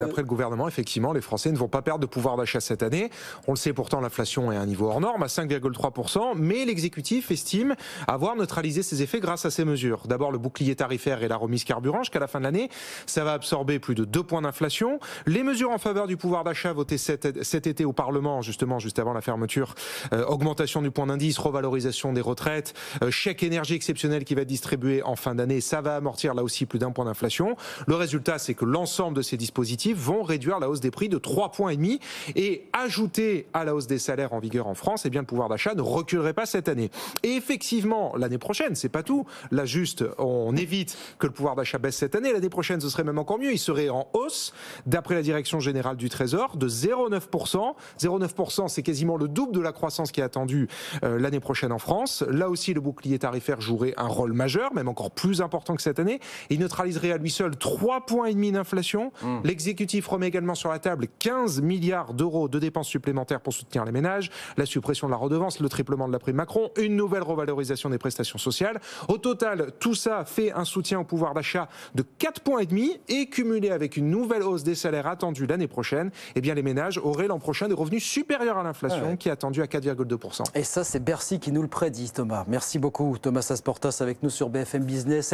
D'après le gouvernement, effectivement, les Français ne vont pas perdre de pouvoir d'achat cette année. On le sait pourtant, l'inflation est à un niveau hors norme, à 5,3%, mais l'exécutif estime avoir neutralisé ces effets grâce à ces mesures. D'abord, le bouclier tarifaire et la remise carburant jusqu'à la fin de l'année. Ça va absorber plus de 2 points d'inflation. Les mesures en faveur du pouvoir d'achat votées cet été au Parlement, justement, juste avant la fermeture, augmentation du point d'indice, revalorisation des retraites, chèque énergie exceptionnel qui va être distribué en fin d'année, ça va amortir là aussi plus d'1 point d'inflation. Le résultat, c'est que l'ensemble de ces dispositifs vont réduire la hausse des prix de 3,5 points et ajouter à la hausse des salaires en vigueur en France, eh bien le pouvoir d'achat ne reculerait pas cette année. Et effectivement, l'année prochaine, c'est pas tout. Là juste, on évite que le pouvoir d'achat baisse cette année. L'année prochaine, ce serait même encore mieux. Il serait en hausse, d'après la Direction générale du Trésor, de 0,9%. 0,9%, c'est quasiment le double de la croissance qui est attendue l'année prochaine en France. Là aussi, le bouclier tarifaire jouerait un rôle majeur, même encore plus important que cette année. Il neutraliserait à lui seul 3,5 points d'inflation. L'exécutif remet également sur la table 15 milliards d'euros de dépenses supplémentaires pour soutenir les ménages, la suppression de la redevance, le triplement de la prime Macron, une nouvelle revalorisation des prestations sociales. Au total, tout ça fait un soutien au pouvoir d'achat de 4,5 points et cumulé avec une nouvelle hausse des salaires attendue l'année prochaine, eh bien les ménages auraient l'an prochain des revenus supérieurs à l'inflation qui est attendue à 4,2%. Et ça, c'est Bercy qui nous le prédit, Thomas. Merci beaucoup, Thomas Asportas, avec nous sur BFM Business.